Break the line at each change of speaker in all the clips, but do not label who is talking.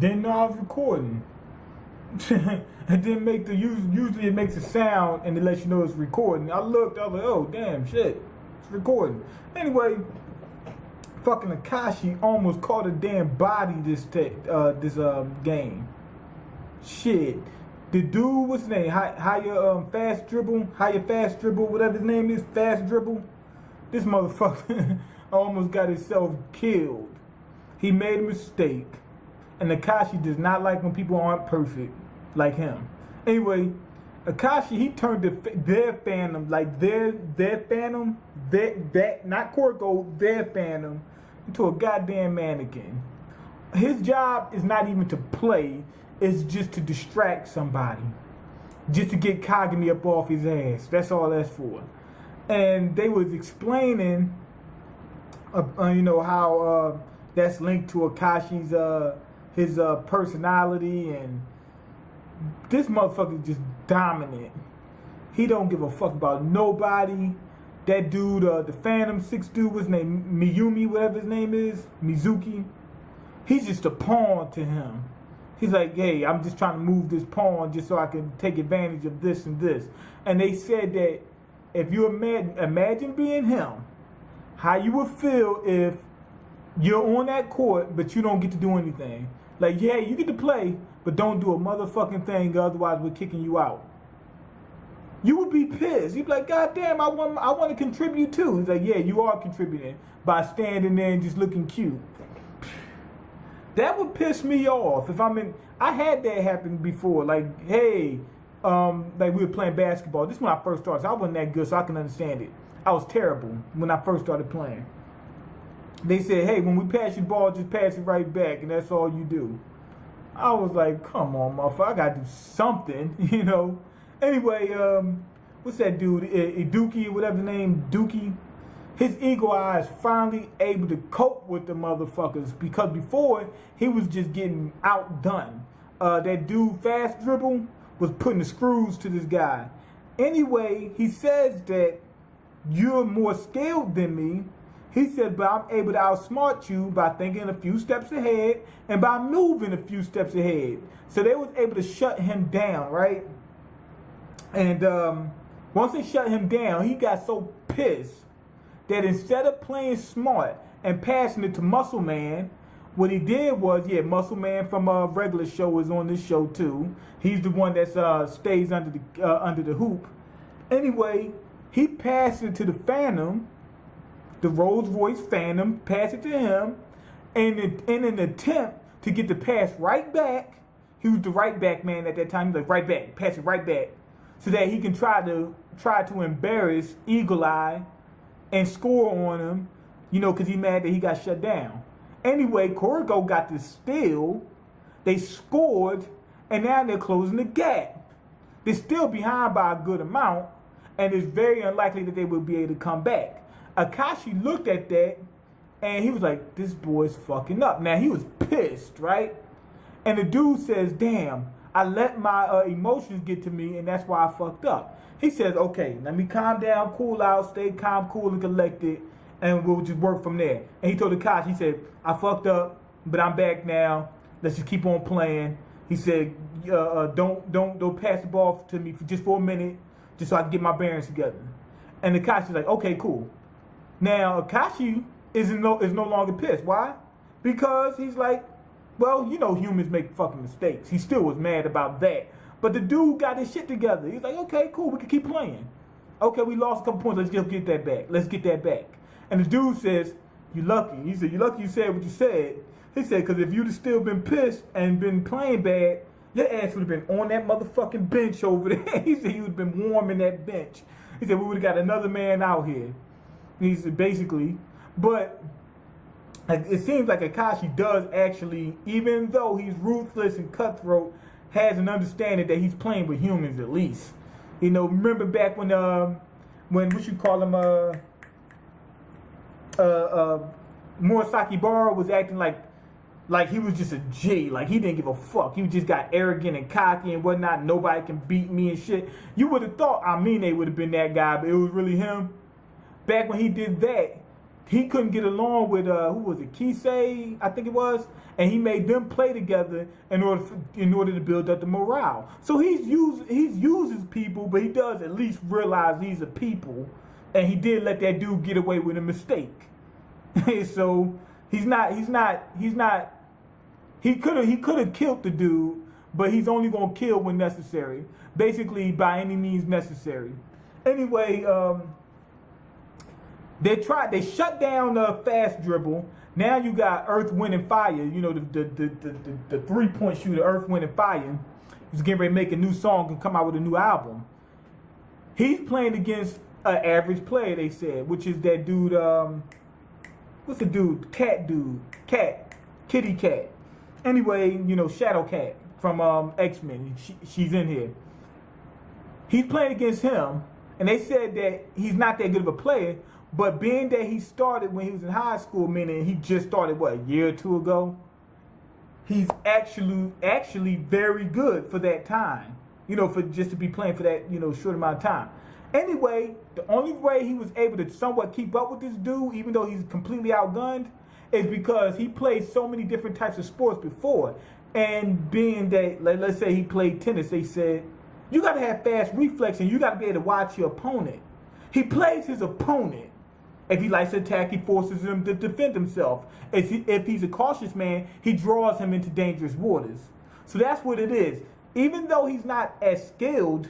Didn't know I was recording. It didn't make the usually it makes a sound and it lets you know it's recording. I looked, I was like, oh damn shit, it's recording. Anyway, fucking Akashi almost caught a damn body this game. Shit. The dude, what's his name? Higher fast dribble, whatever his name is, fast dribble. This motherfucker almost got himself killed. He made a mistake. And Akashi does not like when people aren't perfect like him. Anyway, Akashi, he turned their Phantom, like their Phantom, that not Kuroko, their Phantom, into a goddamn mannequin. His job is not even to play, it's just to distract somebody. Just to get Kagami up off his ass. That's all that's for. And they was explaining, how that's linked to Akashi's, his personality, and this motherfucker is just dominant. He don't give a fuck about nobody. That dude, the Phantom 6 dude, what's his name? Miyumi, whatever his name is, Mizuki. He's just a pawn to him. He's like, hey, I'm just trying to move this pawn just so I can take advantage of this and this. And they said that if you imagine being him, how you would feel if you're on that court, but you don't get to do anything. Like, yeah, you get to play, but don't do a motherfucking thing, otherwise we're kicking you out. You would be pissed. You'd be like, God damn, I want to contribute too. He's like, yeah, you are contributing by standing there and just looking cute. That would piss me off if I had that happen before. Like, hey, like we were playing basketball. This is when I first started. So I wasn't that good, so I can understand it. I was terrible when I first started playing. They said, hey, when we pass you the ball, just pass it right back, and that's all you do. I was like, come on, motherfucker, I gotta do something, you know. Anyway, what's that dude, Iduki, whatever his name, Dookie? His eagle eye is finally able to cope with the motherfuckers, because before, he was just getting outdone. That dude, Fast Dribble, was putting the screws to this guy. Anyway, he says that you're more skilled than me. He said, but I'm able to outsmart you by thinking a few steps ahead and by moving a few steps ahead. So they was able to shut him down, right? And once they shut him down, he got so pissed that instead of playing smart and passing it to Muscle Man, what he did was, yeah, Muscle Man from a regular show is on this show too. He's the one that stays under the hoop. Anyway, he passed it to the Phantom, the Rolls Royce Phantom, passed it to him, and in an attempt to get the pass right back, he was the right back man at that time. He was like, right back, pass it right back, so that he can try to embarrass Eagle Eye and score on him, you know, because he's mad that he got shut down. Anyway, Kuroko got the steal, they scored, and now they're closing the gap. They're still behind by a good amount, and it's very unlikely that they will be able to come back. Akashi looked at that, and he was like, this boy's fucking up. Now, he was pissed, right? And the dude says, damn, I let my emotions get to me, and that's why I fucked up. He says, okay, let me calm down, cool out, stay calm, cool, and collected, and we'll just work from there. And he told Akashi, he said, I fucked up, but I'm back now. Let's just keep on playing. He said, don't pass the ball to me for a minute, just so I can get my bearings together. And Akashi's like, okay, cool. Now, Akashi is no longer pissed. Why? Because he's like, well, you know humans make fucking mistakes. He still was mad about that. But the dude got his shit together. He's like, okay, cool, we can keep playing. Okay, we lost a couple points. Let's just get that back. Let's get that back. And the dude says, you lucky. He said, you lucky you said what you said. He said, because if you'd have still been pissed and been playing bad, your ass would have been on that motherfucking bench over there. He said you would have been warming that bench. He said, we would have got another man out here. He said, basically. But it seems like Akashi does actually, even though he's ruthless and cutthroat, has an understanding that he's playing with humans at least. You know, remember back when what you call him, Murasaki Bara was acting like he was just a G, like he didn't give a fuck. He just got arrogant and cocky and whatnot. Nobody can beat me and shit. You would have thought, I mean, they would have been that guy, but it was really him. Back when he did that, he couldn't get along with who was it, Kisei, I think it was, and he made them play together in order to build up the morale. So he uses people, but he does at least realize these are people, and he did let that dude get away with a mistake. So he could have killed the dude, but he's only gonna kill when necessary, basically by any means necessary. Anyway, they shut down Fast Dribble. Now you got Earth, Wind, and Fire. You know, the 3-point shooter, Earth, Wind, and Fire. He's getting ready to make a new song and come out with a new album. He's playing against an average player, they said, which is that dude, what's the dude? Kitty Cat. Anyway, you know, Shadow Cat from X-Men. She's in here. He's playing against him, and they said that he's not that good of a player, but being that he started when he was in high school, meaning he just started, what, a year or two ago? He's actually very good for that time, you know, for just to be playing for that, you know, short amount of time. Anyway, the only way he was able to somewhat keep up with this dude, even though he's completely outgunned, is because he played so many different types of sports before. And being that, let's say he played tennis, they said, you got to have fast reflex and you got to be able to watch your opponent. He plays his opponent. If he likes to attack, he forces him to defend himself. If he's a cautious man, he draws him into dangerous waters. So that's what it is. Even though he's not as skilled,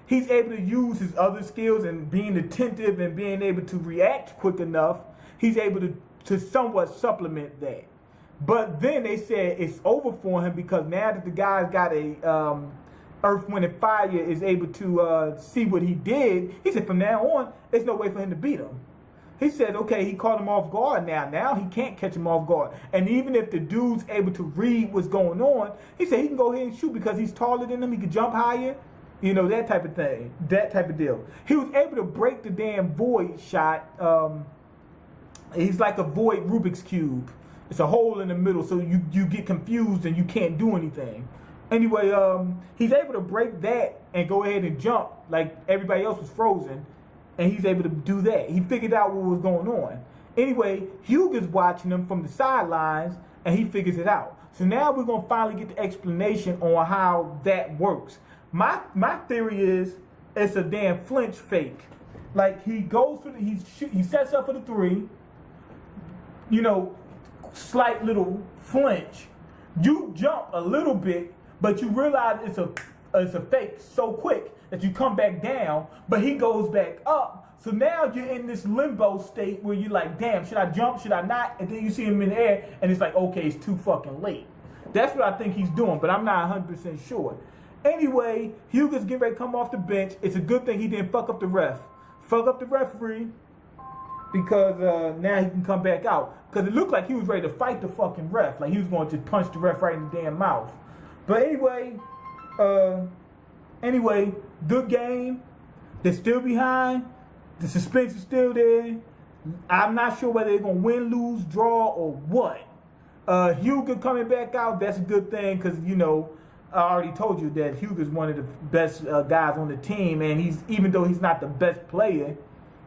he's able to use his other skills and being attentive and being able to react quick enough, he's able to somewhat supplement that. But then they said it's over for him because now that the guy's got a Earth, Wind, and Fire is able to see what he did, he said from now on, there's no way for him to beat him. He said, okay, he caught him off guard now. Now he can't catch him off guard. And even if the dude's able to read what's going on, he said he can go ahead and shoot because he's taller than him. He can jump higher. You know, that type of thing. That type of deal. He was able to break the damn void shot. He's like a void Rubik's Cube. It's a hole in the middle, so you get confused and you can't do anything. Anyway, he's able to break that and go ahead and jump like everybody else was frozen. And he's able to do that. He figured out what was going on. Anyway, Hugo's watching him from the sidelines, and he figures it out. So now we're going to finally get the explanation on how that works. My theory is it's a damn flinch fake. Like, he goes for he sets up for the 3, you know, slight little flinch. You jump a little bit, but you realize it's a fake so quick that you come back down, but he goes back up. So now you're in this limbo state where you're like, damn, should I jump, should I not? And then you see him in the air, and it's like, okay, it's too fucking late. That's what I think he's doing, but I'm not 100% sure. Anyway, Hugo's getting ready to come off the bench. It's a good thing he didn't fuck up the ref. Fuck up the referee, because now he can come back out. Because it looked like he was ready to fight the fucking ref. Like he was going to punch the ref right in the damn mouth. But anyway, good game. They're still behind. The suspense is still there. I'm not sure whether they're going to win, lose, draw, or what. Hugo coming back out, that's a good thing because, you know, I already told you that Hugo's one of the best guys on the team. And even though he's not the best player,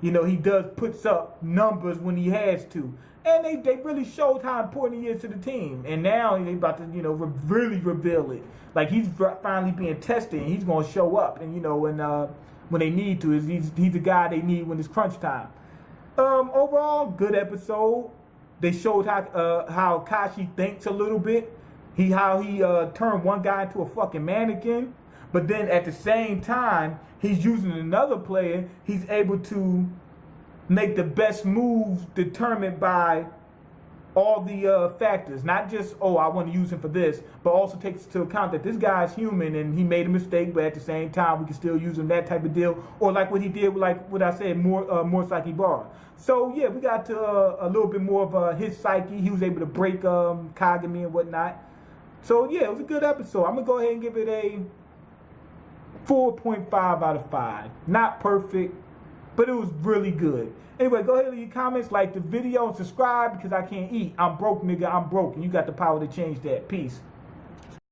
you know, he does puts up numbers when he has to. And they really showed how important he is to the team. And now they're about to, you know, really reveal it. Like, he's finally being tested, and he's going to show up. And, you know, when they need to, he's the guy they need when it's crunch time. Overall, good episode. They showed how Kashi thinks a little bit. How he turned one guy into a fucking mannequin. But then at the same time, he's using another player. He's able to make the best moves determined by all the factors. Not just, oh, I want to use him for this, but also takes into account that this guy's human and he made a mistake, but at the same time, we can still use him, that type of deal. Or like what he did, like what I said, more psyche bar. So, yeah, we got to a little bit more of his psyche. He was able to break MangaMiyn and whatnot. So, yeah, it was a good episode. I'm going to go ahead and give it a 4.5 out of 5. Not perfect, but it was really good. Anyway, go ahead and leave your comments, like the video, and subscribe because I can't eat. I'm broke, nigga. I'm broke, and you got the power to change that. Peace.